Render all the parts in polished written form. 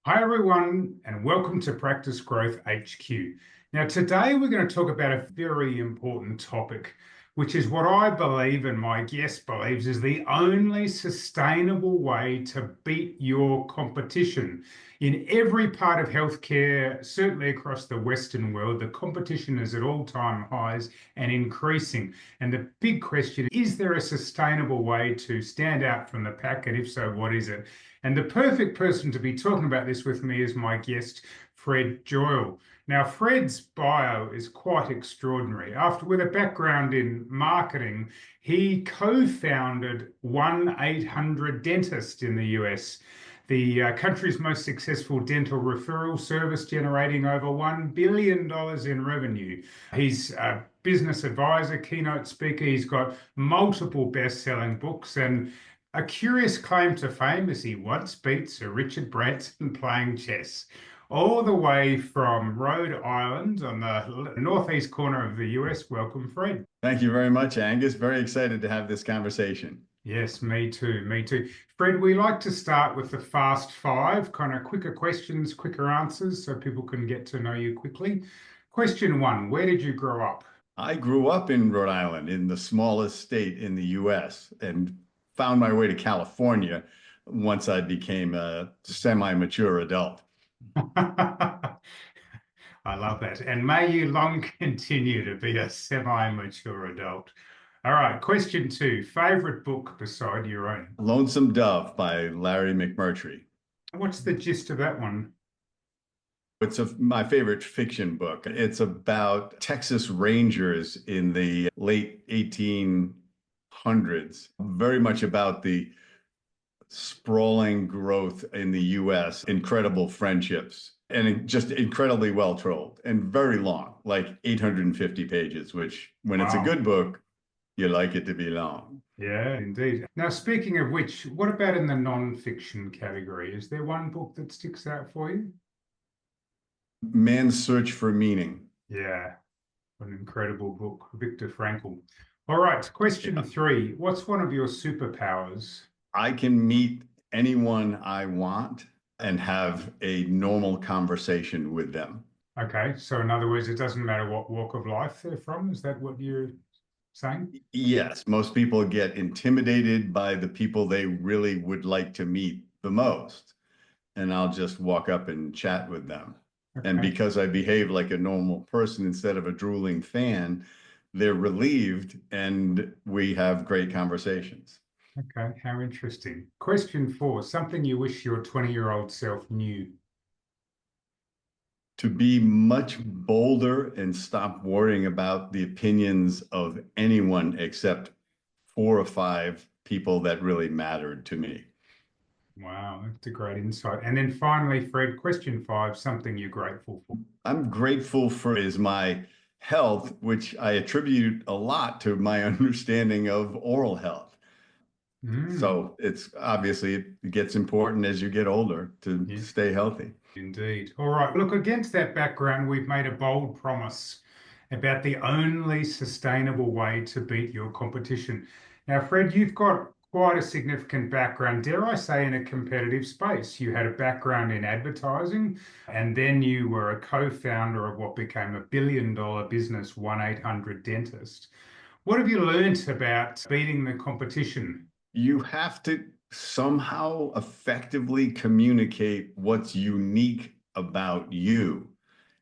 Hi, everyone, and welcome to Practice Growth HQ. Now, today we're going to talk about a very important topic, which is what I believe and my guest believes is the only sustainable way to beat your competition. In every part of healthcare, certainly across the Western world, the competition is at all-time highs and increasing. And the big question is there a sustainable way to stand out from the pack? And if so, what is it? And the perfect person to be talking about this with me is my guest, Fred Joyal. Now, Fred's bio is quite extraordinary. With a background in marketing, he co-founded 1-800-Dentist in the US, the country's most successful dental referral service, generating over $1 billion in revenue. He's a business advisor, keynote speaker. He's got multiple best-selling books, and a curious claim to fame is he once beat Sir Richard Branson playing chess, all the way from Rhode Island on the northeast corner of the US. Welcome, Fred. Thank you very much, Angus. Very excited to have this conversation. Yes, me too, me too. Fred, we like to start with the fast five, kind of quicker questions, quicker answers, so people can get to know you quickly. Question one, where did you grow up? I grew up in Rhode Island, in the smallest state in the US, and found my way to California once I became a semi-mature adult. I love that. And may you long continue to be a semi-mature adult. All right, question two, favorite book beside your own? Lonesome Dove by Larry McMurtry. What's the gist of that one? It's my favorite fiction book. It's about Texas Rangers in the late 1800s, very much about the sprawling growth in the US, incredible friendships, and just incredibly well told and very long, like 850 pages, which when it's a Wow. good book, you like it to be long. Yeah, indeed. Now, speaking of which, what about in the non-fiction category? Is there one book that sticks out for you? Man's Search for Meaning. Yeah, an incredible book, Viktor Frankl. All right, question Yeah. three. What's one of your superpowers? I can meet anyone I want and have a normal conversation with them. Okay, so in other words, it doesn't matter what walk of life they're from. Is that what you're saying? Yes, most people get intimidated by the people they really would like to meet the most. And I'll just walk up and chat with them. And Okay. because I behave like a normal person instead of a drooling fan, they're relieved and we have great conversations. Okay, how interesting. Question four, something you wish your 20-year-old self knew. To be much bolder and stop worrying about the opinions of anyone except 4 or 5 people that really mattered to me. Wow, that's a great insight. And then finally, Fred, question five, something you're grateful for. I'm grateful for is my health, which I attribute a lot to my understanding of oral health. Mm, So it's obviously it gets important as you get older to yeah, stay healthy. indeed. All right, look, against that background, we've made a bold promise about the only sustainable way to beat your competition. Now, Fred, you've got quite a significant background, dare I say, in a competitive space. You had a background in advertising, and then you were a co-founder of what became a billion-dollar business, 1-800-Dentist. What have you learnt about beating the competition? You have to somehow effectively communicate what's unique about you.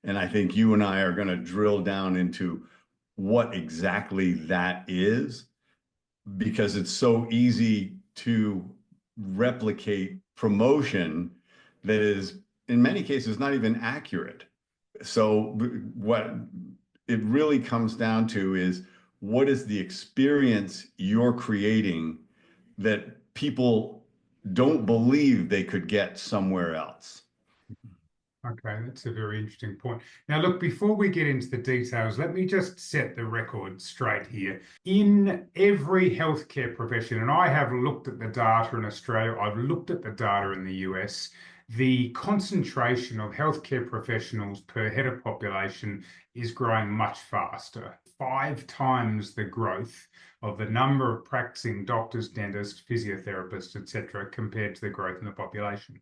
And I think you and I are going to drill down into what exactly that is, because it's so easy to replicate promotion that is, in many cases, not even accurate. So, what it really comes down to is what is the experience you're creating that people don't believe they could get somewhere else? Okay, that's a very interesting point. Now, look, before we get into the details, let me just set the record straight here. In every healthcare profession, and I have looked at the data in Australia, I've looked at the data in the US, the concentration of healthcare professionals per head of population is growing much faster, 5 times the growth of the number of practicing doctors, dentists, physiotherapists, etc., compared to the growth in the population.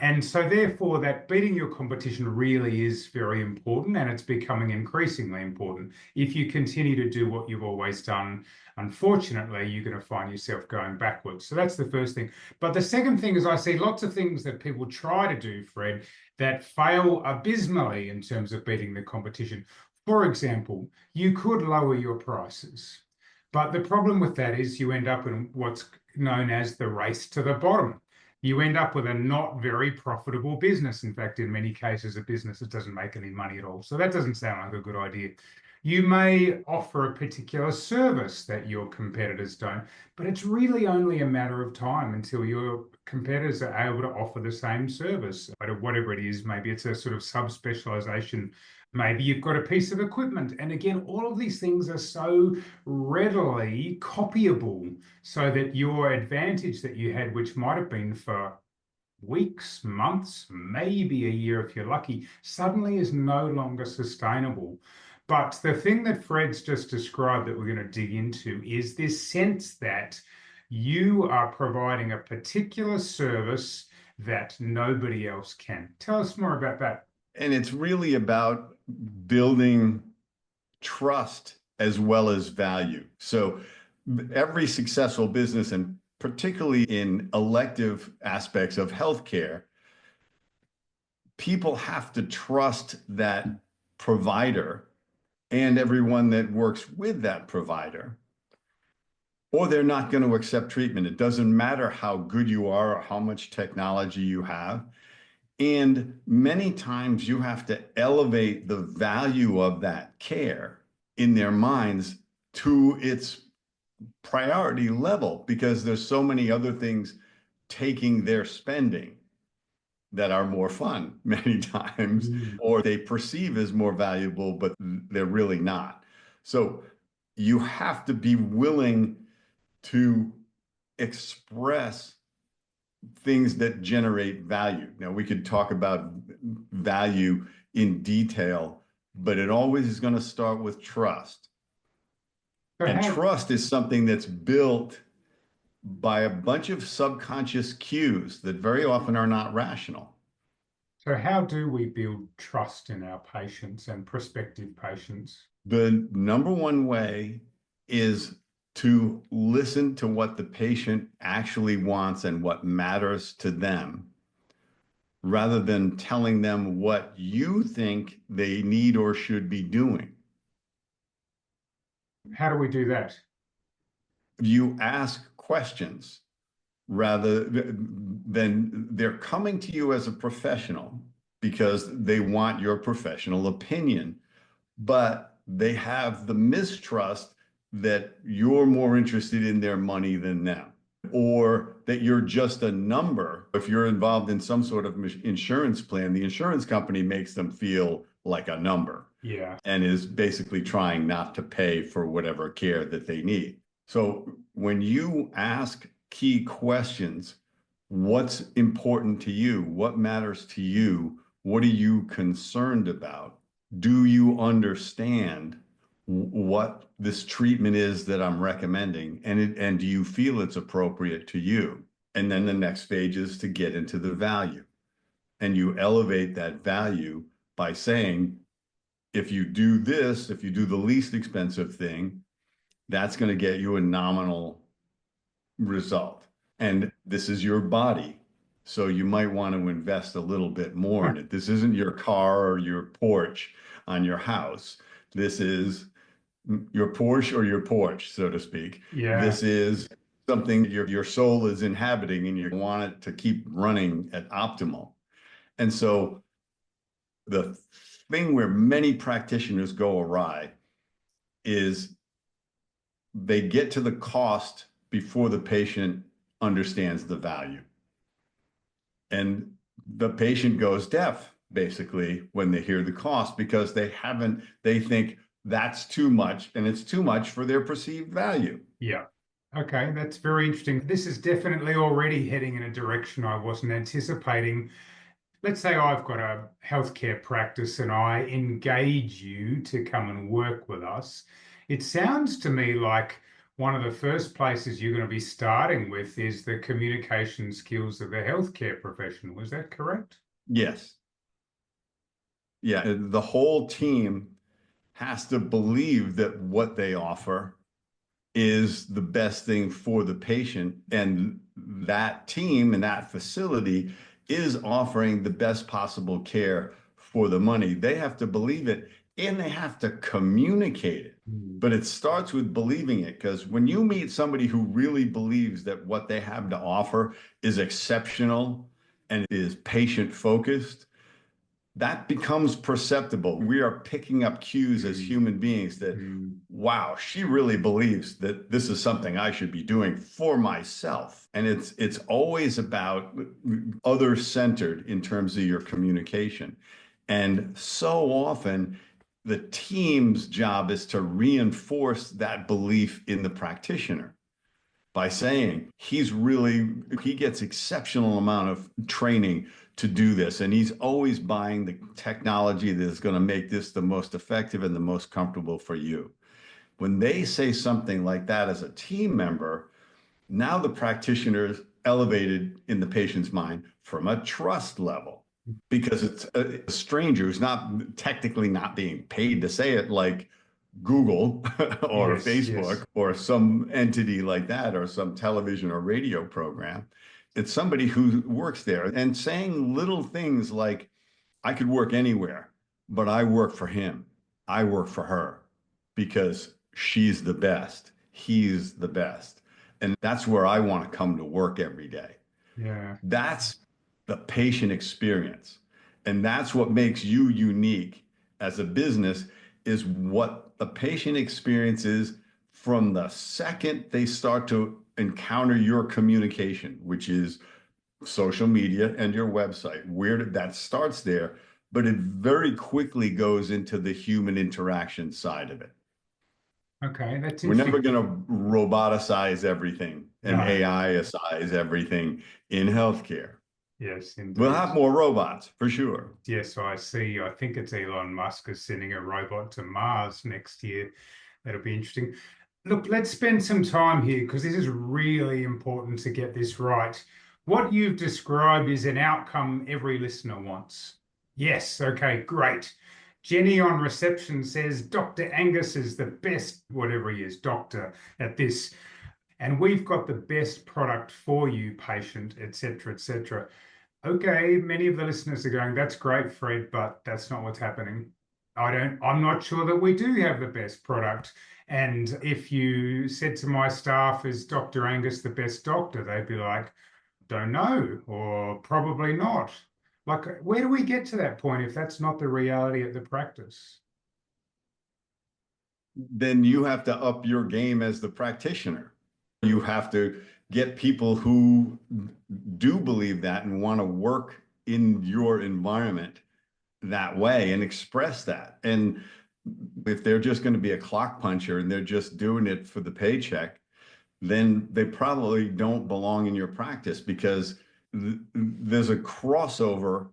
And so therefore that beating your competition really is very important, and it's becoming increasingly important. If you continue to do what you've always done, unfortunately, you're going to find yourself going backwards. So that's the first thing. But the second thing is I see lots of things that people try to do, Fred, that fail abysmally in terms of beating the competition. For example, you could lower your prices. But the problem with that is you end up in what's known as the race to the bottom. You end up with a not very profitable business. In fact, in many cases, a business that doesn't make any money at all. So that doesn't sound like a good idea. You may offer a particular service that your competitors don't, but it's really only a matter of time until your competitors are able to offer the same service, whatever it is. Maybe it's a sort of subspecialization. Maybe you've got a piece of equipment. And again, all of these things are so readily copyable so that your advantage that you had, which might have been for weeks, months, maybe a year if you're lucky, suddenly is no longer sustainable. But the thing that Fred's just described that we're going to dig into is this sense that you are providing a particular service that nobody else can. Tell us more about that. And it's really about building trust as well as value. So every successful business, and particularly in elective aspects of healthcare, people have to trust that provider and everyone that works with that provider, or they're not going to accept treatment. It doesn't matter how good you are or how much technology you have. And many times you have to elevate the value of that care in their minds to its priority level, because there's so many other things taking their spending that are more fun many times, or they perceive as more valuable, but they're really not. So you have to be willing to express things that generate value. Now, we could talk about value in detail, but it always is going to start with trust. And trust is something that's built by a bunch of subconscious cues that very often are not rational. So how do we build trust in our patients and prospective patients? The number one way is to listen to what the patient actually wants and what matters to them, rather than telling them what you think they need or should be doing. How do we do that? You ask questions rather than they're coming to you as a professional because they want your professional opinion, but they have the mistrust that you're more interested in their money than them, or that you're just a number. If you're involved in some sort of insurance plan, the insurance company makes them feel like a number. Yeah. And is basically trying not to pay for whatever care that they need. So when you ask key questions, what's important to you? What matters to you? What are you concerned about? Do you understand what this treatment is that I'm recommending? And do you feel it's appropriate to you? And then the next stage is to get into the value. And you elevate that value by saying, if you do this, if you do the least expensive thing, that's going to get you a nominal result. And this is your body. So you might want to invest a little bit more in it. This isn't your car or your porch on your house. This is your Porsche or your porch, so to speak. Yeah. This is something your soul is inhabiting, and you want it to keep running at optimal. And so the thing where many practitioners go awry is they get to the cost before the patient understands the value. And the patient goes deaf, basically, when they hear the cost, because they think that's too much, and it's too much for their perceived value. Yeah. Okay, that's very interesting. This is definitely already heading in a direction I wasn't anticipating. Let's say I've got a healthcare practice and I engage you to come and work with us. It sounds to me like one of the first places you're going to be starting with is the communication skills of the healthcare professional. Is that correct? Yes. Yeah. The whole team has to believe that what they offer is the best thing for the patient. And that team and that facility is offering the best possible care for the money. They have to believe it and they have to communicate it. Mm. But it starts with believing it, because when you meet somebody who really believes that what they have to offer is exceptional and is patient focused, that becomes perceptible. We are picking up cues as Mm. human beings that, Mm. wow, she really believes that this is something I should be doing for myself. And it's always about other centered in terms of your communication. And so often the team's job is to reinforce that belief in the practitioner by saying he gets exceptional amount of training to do this, and he's always buying the technology that is going to make this the most effective and the most comfortable for you. When they say something like that as a team member, now the practitioner is elevated in the patient's mind from a trust level, because it's a stranger who's not technically not being paid to say it, like Google or Yes, yes. Facebook or some entity like that, or some television or radio program. It's somebody who works there and saying little things like, I could work anywhere, but I work for him. I work for her because she's the best. He's the best. And that's where I want to come to work every day. Yeah. That's the patient experience. And that's what makes you unique as a business, is what the patient experience is from the second they start to encounter your communication, which is social media and your website. Where did that starts there, but it very quickly goes into the human interaction side of it. Okay, that's We're never interesting. going to roboticize everything and No. AIize everything in healthcare. Yes, We'll have indeed. more robots for sure. Yes, I see. I think it's Elon Musk is sending a robot to Mars next year. That'll be interesting. Look, let's spend some time here because this is really important to get this right. What you've described is an outcome every listener wants. Yes, okay, great. Jenny on reception says Dr. Angus is the best, whatever he is, doctor at this, and we've got the best product for you, patient, etc., etc. Okay, many of the listeners are going, that's great, Fred, but that's not what's happening. I'm not sure that we do have the best product. And if you said to my staff, is Dr. Angus the best doctor? They'd be like, don't know, or probably not. Like, where do we get to that point if that's not the reality of the practice? Then you have to up your game as the practitioner. You have to get people who do believe that and want to work in your environment that way and express that. And if they're just going to be a clock puncher and they're just doing it for the paycheck, then they probably don't belong in your practice, because there's a crossover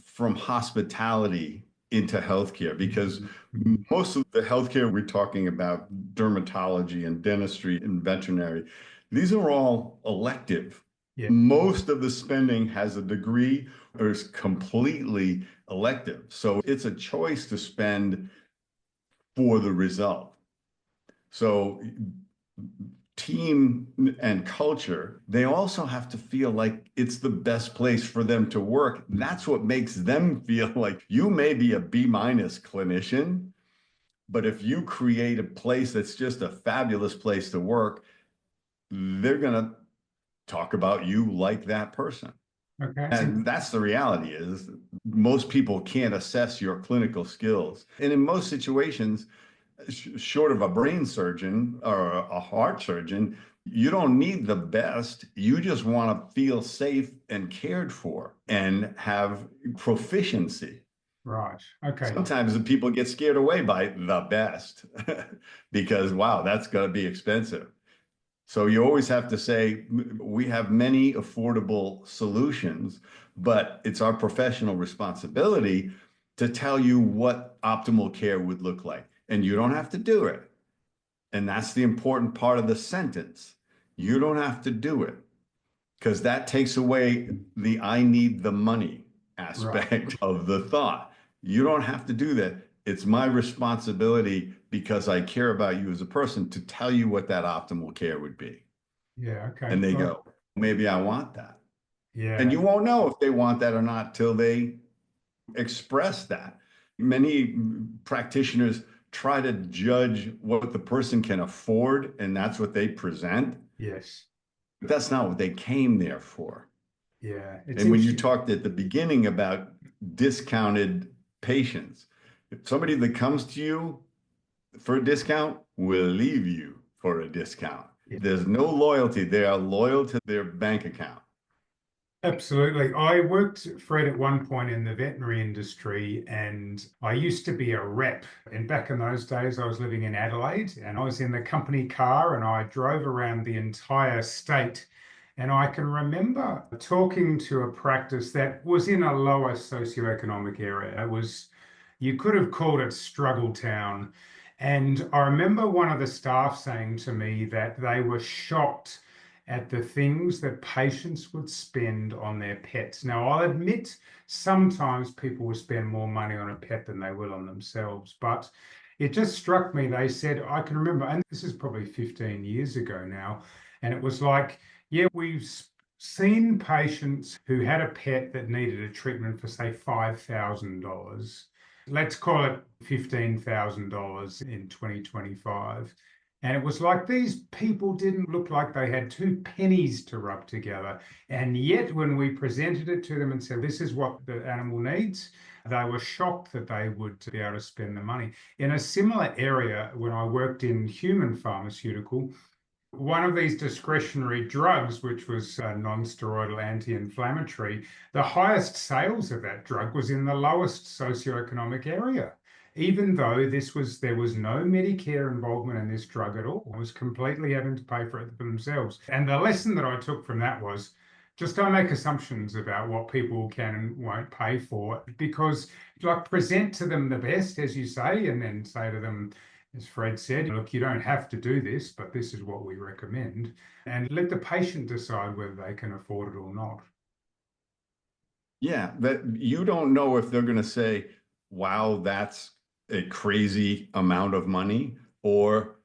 from hospitality into healthcare, because Mhm. most of the healthcare we're talking about, dermatology and dentistry and veterinary, these are all elective. Yeah. Most of the spending has a degree or is completely elective. So it's a choice to spend for the result. So team and culture, they also have to feel like it's the best place for them to work. That's what makes them feel like you may be a B minus clinician, but if you create a place that's just a fabulous place to work, they're going to talk about you like that person. Okay. And that's the reality, is most people can't assess your clinical skills. And in most situations, short of a brain surgeon or a heart surgeon, you don't need the best. You just want to feel safe and cared for and have proficiency. Right. Okay. Sometimes the people get scared away by the best because, wow, that's going to be expensive. So you always have to say, we have many affordable solutions, but it's our professional responsibility to tell you what optimal care would look like. And you don't have to do it. And that's the important part of the sentence. You don't have to do it because that takes away the I need the money Right. aspect of the thought. You don't have to do that. It's my responsibility because I care about you as a person to tell you what that optimal care would be. Yeah. Okay. And they Well, go, maybe I want that. And yeah. you won't know if they want that or not till they express that. Many practitioners try to judge what the person can afford, and that's what they present. Yes. But that's not what they came there for. Yeah. It's And when you interesting. talked at the beginning about discounted patients, if somebody that comes to you for a discount will leave you for a discount. Yeah. There's no loyalty. They are loyal to their bank account. Absolutely. I worked, Fred, at one point in the veterinary industry, and I used to be a rep. And back in those days, I was living in Adelaide, and I was in the company car, and I drove around the entire state. And I can remember talking to a practice that was in a lower socioeconomic area. It was, you could have called it struggle town. And I remember one of the staff saying to me that they were shocked at the things that patients would spend on their pets. Now, I'll admit sometimes people will spend more money on a pet than they will on themselves, but it just struck me. They said, I can remember, and this is probably 15 years ago now, and it was like, yeah, we've seen patients who had a pet that needed a treatment for, say, $5,000. Let's call it $15,000 in 2025. And it was like these people didn't look like they had two pennies to rub together. And yet, when we presented it to them and said, this is what the animal needs, they were shocked that they would be able to spend the money. In a similar area, when I worked in human pharmaceutical, one of these discretionary drugs, which was a non-steroidal anti-inflammatory, the highest sales of that drug was in the lowest socioeconomic area. Even though there was no Medicare involvement in this drug at all. It was completely having to pay for it for themselves. And the lesson that I took from that was just don't make assumptions about what people can and won't pay for, because like present to them the best, as you say, and then say to them, as Fred said, look, you don't have to do this, but this is what we recommend. And let the patient decide whether they can afford it or not. Yeah, that you don't know if they're going to say, wow, that's a crazy amount of money, or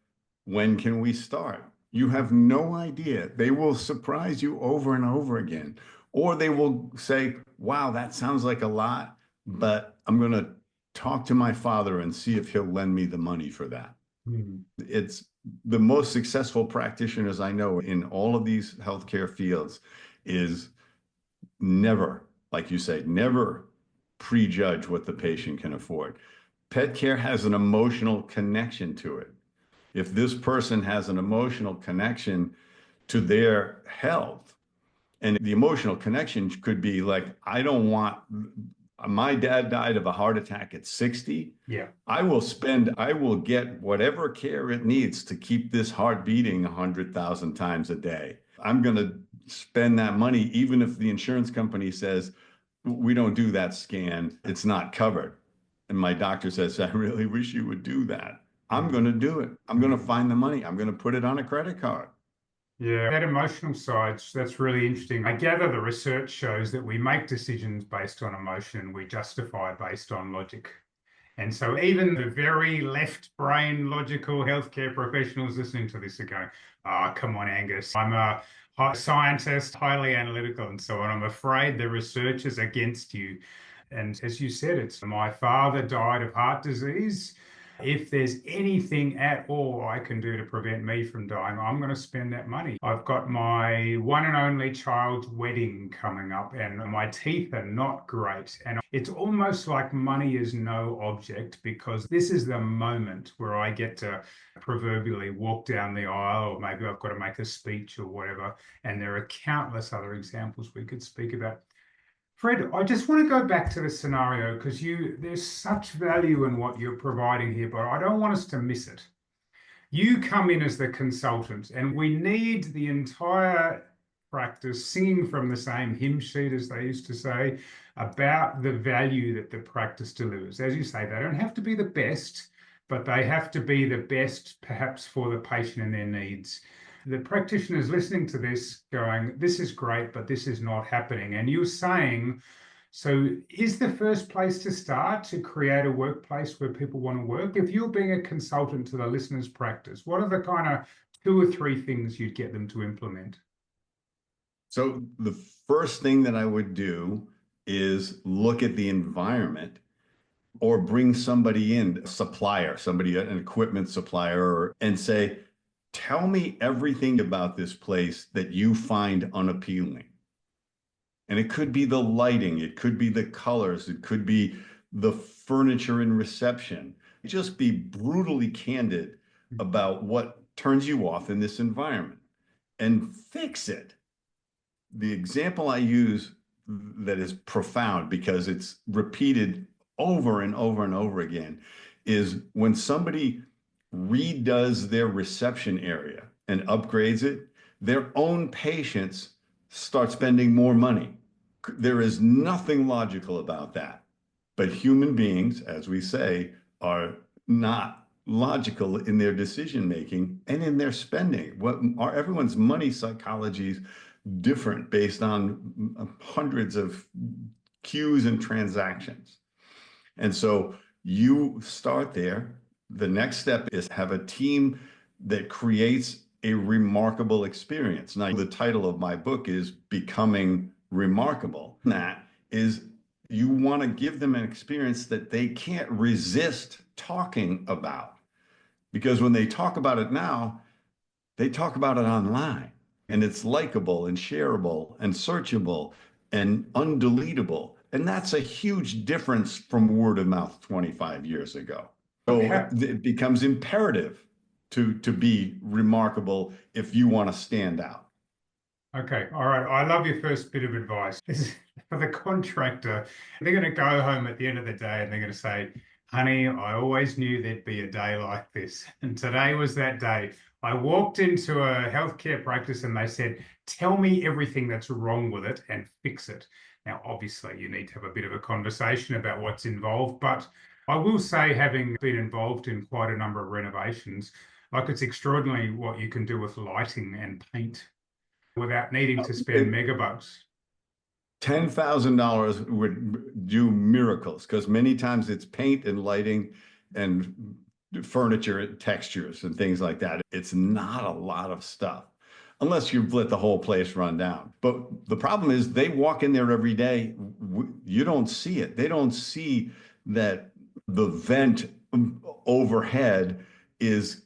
when can we start? You have no idea. They will surprise you over and over again. Or they will say, wow, that sounds like a lot, but I'm going to talk to my father and see if he'll lend me the money for that. Mm. It's the most successful practitioners I know in all of these healthcare fields is never, like you say, never prejudge what the patient can afford. Pet care has an emotional connection to it. If this person has an emotional connection to their health, and the emotional connection could be like, I don't want, my dad died of a heart attack at 60. Yeah. I will get whatever care it needs to keep this heart beating 100,000 times a day. I'm going to spend that money, even if the insurance company says, we don't do that scan, it's not covered. And my doctor says, I really wish you would do that. I'm going Mm. to do it. I'm going to Mm. find the money. I'm going to put it on a credit card. Yeah, that emotional side, that's really interesting. I gather the research shows that we make decisions based on emotion, we justify based on logic. And so even the very left brain logical healthcare professionals listening to this are going, oh, come on, Angus. I'm a scientist, highly analytical, and so on. I'm afraid the research is against you. And as you said, it's my father died of heart disease. If there's anything at all I can do to prevent me from dying, I'm going to spend that money. I've got my one and only child's wedding coming up, and my teeth are not great. And it's almost like money is no object, because this is the moment where I get to proverbially walk down the aisle, or maybe I've got to make a speech or whatever. And there are countless other examples we could speak about. Fred, I just want to go back to the scenario, because there's such value in what you're providing here, but I don't want us to miss it. You come in as the consultant, and we need the entire practice singing from the same hymn sheet, as they used to say, about the value that the practice delivers. As you say, they don't have to be the best, but they have to be the best perhaps for the patient and their needs. The practitioners listening to this going, this is great, but this is not happening. And you're saying, so is the first place to start to create a workplace where people want to work? If you're being a consultant to the listener's practice, what are the kind of 2 or 3 things you'd get them to implement? So the first thing that I would do is look at the environment or bring somebody in, a supplier, somebody, an equipment supplier, and say, tell me everything about this place that you find unappealing. And it could be the lighting, it could be the colors, it could be the furniture and reception. Just be brutally candid about what turns you off in this environment and fix it. The example I use that is profound because it's repeated over and over and over again is when somebody redoes their reception area and upgrades it, their own patients start spending more money. There is nothing logical about that. But human beings, as we say, are not logical in their decision making and in their spending. Everyone's money psychology is different based on hundreds of queues and transactions. And so you start there. The next step is have a team that creates a remarkable experience. Now, the title of my book is Becoming Remarkable. That is, you want to give them an experience that they can't resist talking about. Because when they talk about it now, they talk about it online. And it's likable and shareable and searchable and undeletable. And that's a huge difference from word of mouth 25 years ago. So it becomes imperative to be remarkable if you want to stand out. Okay, all right. I love your first bit of advice. This is for the contractor. They're going to go home at the end of the day and they're going to say, honey, I always knew there'd be a day like this. And today was that day. I walked into a healthcare practice and they said, tell me everything that's wrong with it and fix it. Now, obviously, you need to have a bit of a conversation about what's involved, but I will say, having been involved in quite a number of renovations, like it's extraordinary what you can do with lighting and paint without needing to spend megabucks. $10,000 would do miracles because many times it's paint and lighting and furniture textures and things like that. It's not a lot of stuff unless you've let the whole place run down. But the problem is they walk in there every day. You don't see it. They don't see that the vent overhead is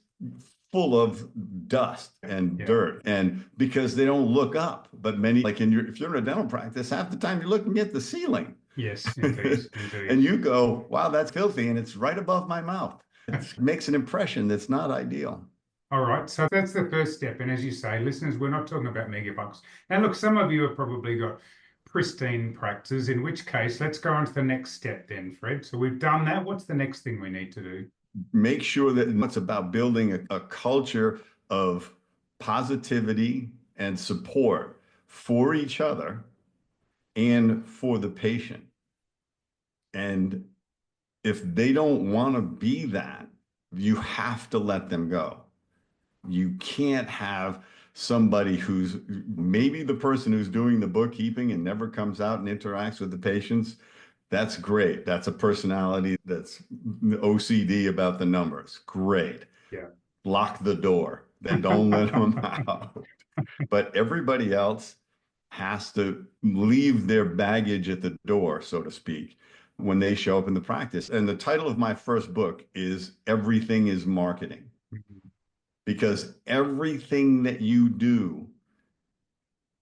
full of dust and dirt, and because they don't look up. But many, like if you're in a dental practice, half the time you're looking at the ceiling. Yes, indeed, indeed. And you go, wow, that's filthy, and it's right above my mouth. It makes an impression that's not ideal. All right, so that's the first step. And as you say, listeners, we're not talking about megabucks. Now, look, some of you have probably got pristine practices, in which case, let's go on to the next step then, Fred. So we've done that. What's the next thing we need to do? Make sure that it's about building a culture of positivity and support for each other and for the patient. And if they don't want to be that, you have to let them go. You can't have somebody who's maybe the person who's doing the bookkeeping and never comes out and interacts with the patients. That's great. That's a personality that's OCD about the numbers. Great. Yeah. Lock the door. Then don't let them out. But everybody else has to leave their baggage at the door, so to speak, when they show up in the practice. And the title of my first book is Everything is Marketing. Mm-hmm. Because everything that you do,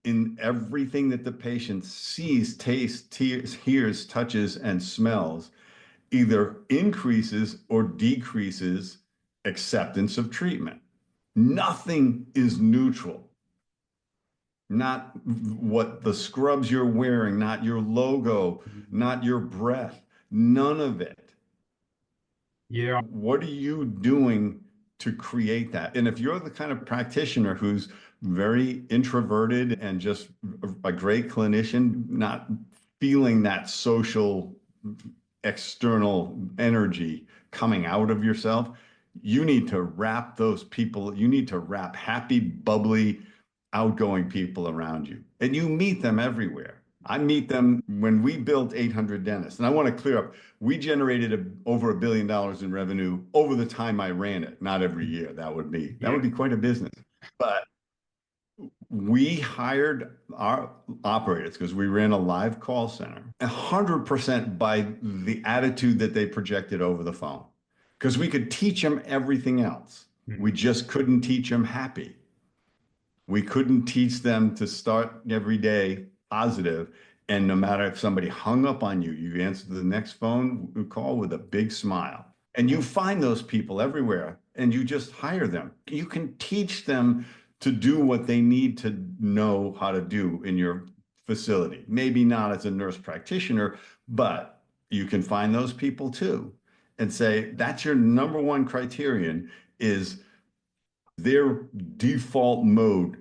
in everything that the patient sees, tastes, hears, touches, and smells, either increases or decreases acceptance of treatment. Nothing is neutral. Not what the scrubs you're wearing, not your logo, not your breath, none of it. Yeah. What are you doing to create that? And if you're the kind of practitioner who's very introverted and just a great clinician, not feeling that social external energy coming out of yourself, you need to wrap those people, you need to wrap happy, bubbly, outgoing people around you. And you meet them everywhere. I meet them when we built 800 Dentists. And I want to clear up, we generated over $1 billion in revenue over the time I ran it, not every year. That would be quite a business. But we hired our operators because we ran a live call center 100% by the attitude that they projected over the phone. Because we could teach them everything else. We just couldn't teach them happy. We couldn't teach them to start every day positive. And no matter if somebody hung up on you, you answer the next phone call with a big smile. And you find those people everywhere and you just hire them. You can teach them to do what they need to know how to do in your facility. Maybe not as a nurse practitioner, but you can find those people too and say, that's your number one criterion is their default mode,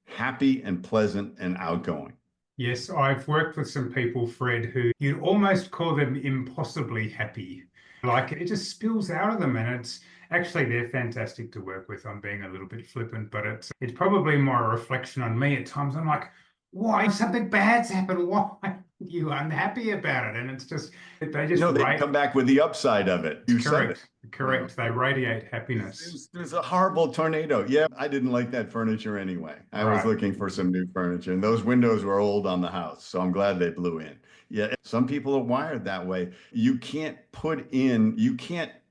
happy and pleasant and outgoing. Yes, I've worked with some people, Fred, who you'd almost call them impossibly happy. Like it just spills out of them, and it's actually they're fantastic to work with. I'm being a little bit flippant, but it's probably more a reflection on me at times. I'm like, why something bad's happened? Why are you unhappy about it? And it's just they just they come back with the upside of it. You said it. Correct. They radiate happiness. There's a horrible tornado. Yeah, I didn't like that furniture anyway. I was looking for some new furniture, and those windows were old on the house, so I'm glad they blew in. Yeah, some people are wired that way. You can't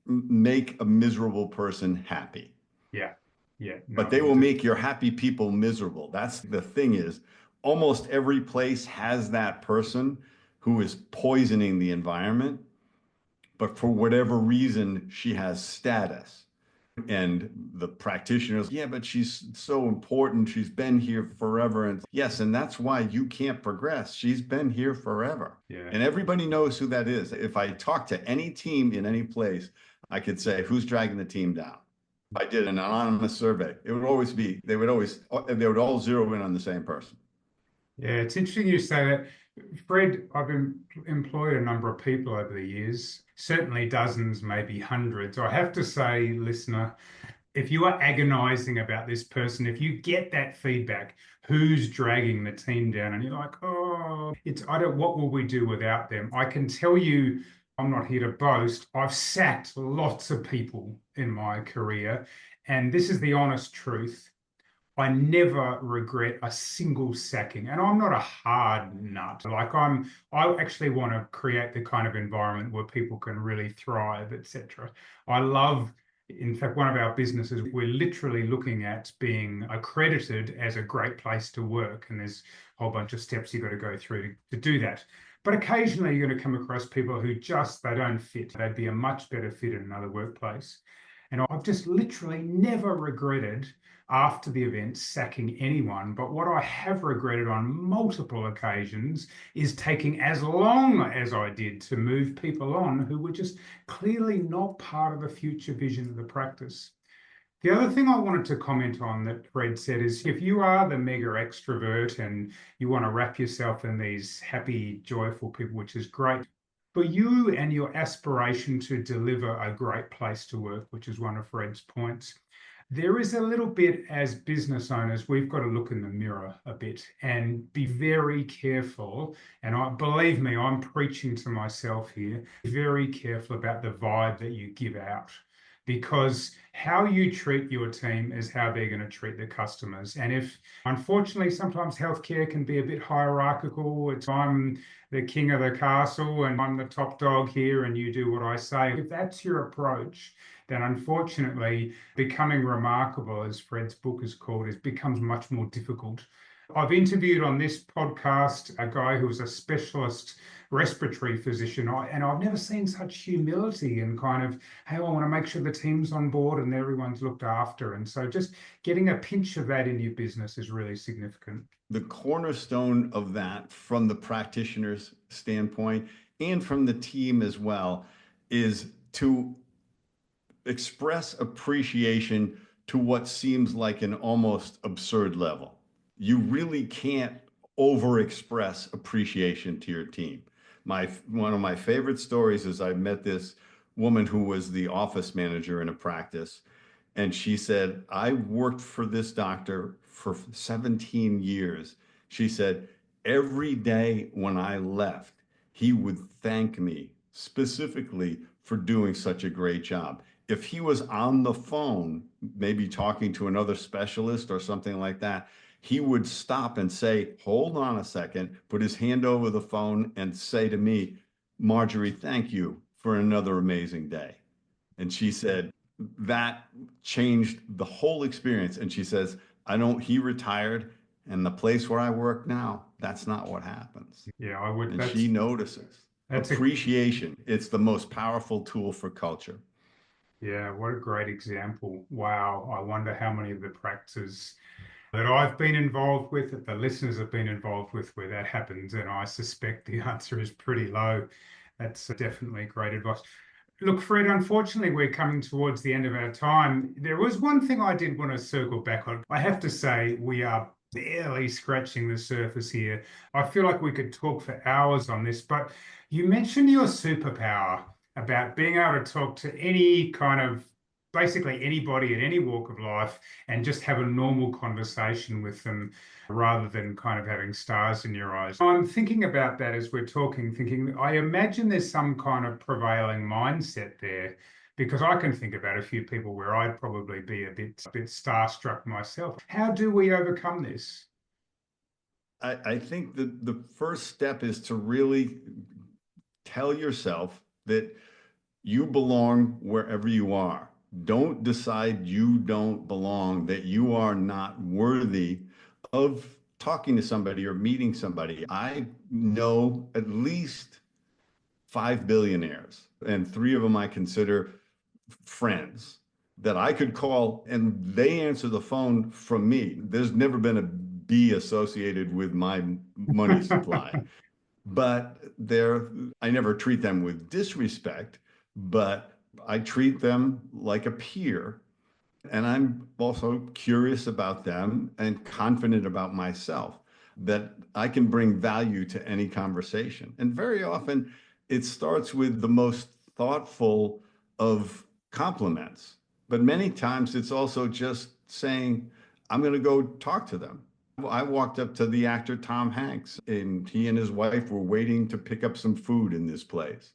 make a miserable person happy. Yeah. No, but they will make your happy people miserable. That's the thing is, almost every place has that person who is poisoning the environment, but for whatever reason, she has status. And the practitioners, yeah, but she's so important. She's been here forever. And yes, and that's why you can't progress. She's been here forever. Yeah. And everybody knows who that is. If I talk to any team in any place, I could say, who's dragging the team down? If I did an anonymous survey, it would always be, they would all zero in on the same person. Yeah, it's interesting you say that. Fred, I've employed a number of people over the years, certainly dozens, maybe hundreds. I have to say, listener, if you are agonizing about this person, if you get that feedback, who's dragging the team down, and you're like, oh, what will we do without them? I can tell you, I'm not here to boast. I've sacked lots of people in my career, and this is the honest truth. I never regret a single sacking, and I'm not a hard nut. I actually want to create the kind of environment where people can really thrive, etc. I love, in fact, one of our businesses, we're literally looking at being accredited as a great place to work, and there's a whole bunch of steps you've got to go through to do that. But occasionally you're going to come across people who they don't fit. They'd be a much better fit in another workplace. And I've just literally never regretted after the event sacking anyone. But what I have regretted on multiple occasions is taking as long as I did to move people on who were just clearly not part of the future vision of the practice. The other thing I wanted to comment on that Fred said is if you are the mega extrovert and you want to wrap yourself in these happy, joyful people, which is great, for you and your aspiration to deliver a great place to work, which is one of Fred's points, there is a little bit as business owners, we've got to look in the mirror a bit and be very careful. And believe me, I'm preaching to myself here, very careful about the vibe that you give out. Because how you treat your team is how they're going to treat the customers. And if, unfortunately, sometimes healthcare can be a bit hierarchical. I'm the king of the castle and I'm the top dog here and you do what I say. If that's your approach, then unfortunately, becoming remarkable, as Fred's book is called, becomes much more difficult. I've interviewed on this podcast a guy who was a specialist respiratory physician, and I've never seen such humility and kind of, hey, I want to make sure the team's on board and everyone's looked after. And so just getting a pinch of that in your business is really significant. The cornerstone of that from the practitioner's standpoint and from the team as well is to express appreciation to what seems like an almost absurd level. You really can't overexpress appreciation to your team. One of my favorite stories is I met this woman who was the office manager in a practice. And she said, I worked for this doctor for 17 years. She said, every day when I left, he would thank me specifically for doing such a great job. If he was on the phone, maybe talking to another specialist or something like that, he would stop and say, hold on a second, put his hand over the phone and say to me, Marjorie, thank you for another amazing day. And she said, that changed the whole experience. And she says, he retired, and the place where I work now, that's not what happens. Yeah, I would. And she notices. That's appreciation. It's the most powerful tool for culture. Yeah, what a great example. Wow. I wonder how many of the practices that I've been involved with, that the listeners have been involved with, where that happens. And I suspect the answer is pretty low. That's definitely great advice. Look, Fred, unfortunately, we're coming towards the end of our time. There was one thing I did want to circle back on. I have to say, we are barely scratching the surface here. I feel like we could talk for hours on this, but you mentioned your superpower about being able to talk to any kind of basically anybody in any walk of life and just have a normal conversation with them rather than kind of having stars in your eyes. I'm thinking about that as we're talking, thinking, I imagine there's some kind of prevailing mindset there because I can think about a few people where I'd probably be a bit starstruck myself. How do we overcome this? I think that the first step is to really tell yourself that you belong wherever you are. Don't decide you don't belong, that you are not worthy of talking to somebody or meeting somebody. I know at least 5 billionaires, and 3 of them I consider friends that I could call and they answer the phone from me. There's never been a B associated with my money supply. But I never treat them with disrespect, but I treat them like a peer. And I'm also curious about them and confident about myself that I can bring value to any conversation. And very often it starts with the most thoughtful of compliments, but many times it's also just saying, I'm going to go talk to them. I walked up to the actor Tom Hanks, and he and his wife were waiting to pick up some food in this place.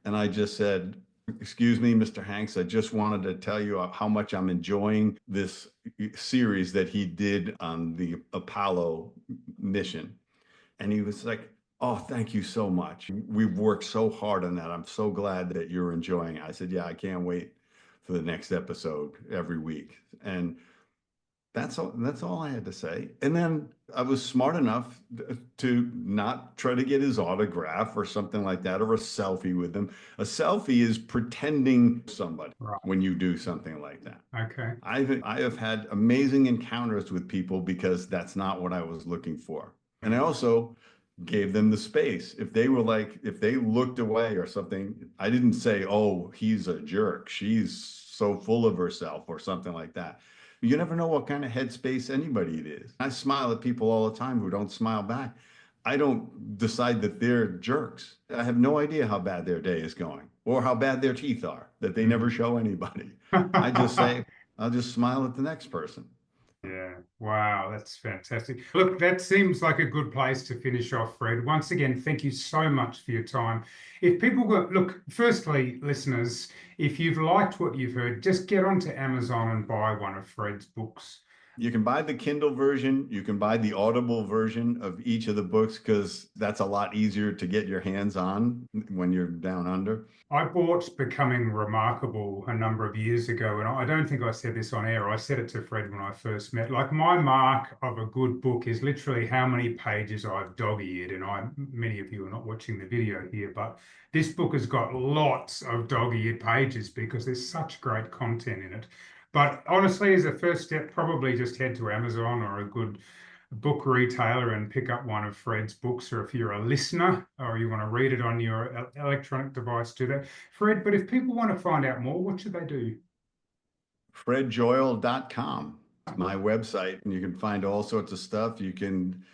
And I just said, excuse me, Mr. Hanks, I just wanted to tell you how much I'm enjoying this series that he did on the Apollo mission. And he was like, oh, thank you so much. We've worked so hard on that. I'm so glad that you're enjoying it. I said, yeah, I can't wait for the next episode every week. And that's all I had to say. And then I was smart enough to not try to get his autograph or something like that, or a selfie with him. A selfie is pretending somebody Right. when you do something like that. Okay. I have had amazing encounters with people because that's not what I was looking for. And I also gave them the space. If they looked away or something, I didn't say, oh, he's a jerk, she's so full of herself or something like that. You never know what kind of headspace anybody it is. I smile at people all the time who don't smile back. I don't decide that they're jerks. I have no idea how bad their day is going or how bad their teeth are, that they never show anybody. I just say, I'll just smile at the next person. Yeah. Wow, that's fantastic. Look, that seems like a good place to finish off, Fred. Once again, thank you so much for your time. If people look, firstly, listeners, if you've liked what you've heard, just get onto Amazon and buy one of Fred's books. You can buy the Kindle version. You can buy the Audible version of each of the books because that's a lot easier to get your hands on when you're down under. I bought Becoming Remarkable a number of years ago, and I don't think I said this on air. I said it to Fred when I first met. Like, my mark of a good book is literally how many pages I've dog-eared, and many of you are not watching the video here, but this book has got lots of dog-eared pages because there's such great content in it. But honestly, as a first step, probably just head to Amazon or a good book retailer and pick up one of Fred's books, or if you're a listener or you want to read it on your electronic device, do that. Fred, but if people want to find out more, what should they do? FredJoyal.com, my website, and you can find all sorts of stuff. You can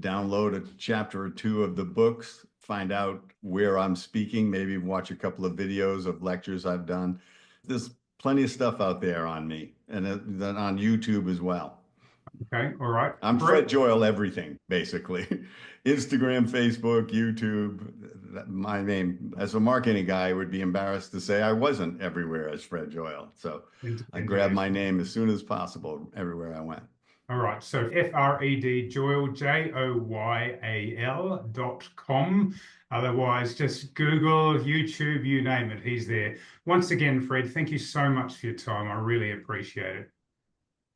download a chapter or two of the books find out where I'm speaking, maybe watch a couple of videos of lectures I've done. There's plenty of stuff out there on me and then on YouTube as well. Okay, all right. I'm Fred Fred, Joyal, everything basically. Instagram, Facebook, YouTube. My name as a marketing guy, I would be embarrassed to say I wasn't everywhere as Fred Joyal. So I grabbed my international. name as soon as possible everywhere I went. All right, so Fred Joyal, JOYAL.com. Otherwise, just Google, YouTube, you name it, he's there. Once again, Fred, thank you so much for your time. I really appreciate it.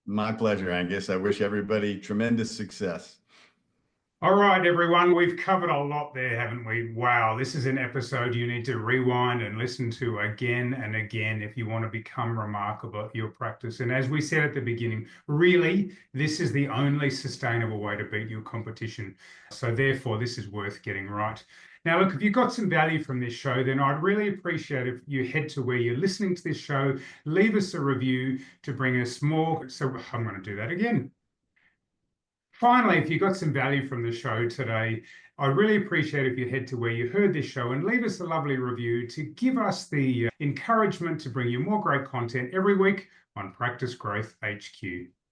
My pleasure, Angus. I wish everybody tremendous success. All right, everyone, we've covered a lot there, haven't we? Wow, this is an episode you need to rewind and listen to again and again if you want to become remarkable at your practice. And as we said at the beginning, really, this is the only sustainable way to beat your competition. So therefore, this is worth getting right. Now, look, if you got some value from this show, then I'd really appreciate if you head to where you're listening to this show, leave us a review to bring us more. So I'm going to do that again. Finally, if you got some value from the show today, I'd really appreciate if you head to where you heard this show and leave us a lovely review to give us the encouragement to bring you more great content every week on Practice Growth HQ.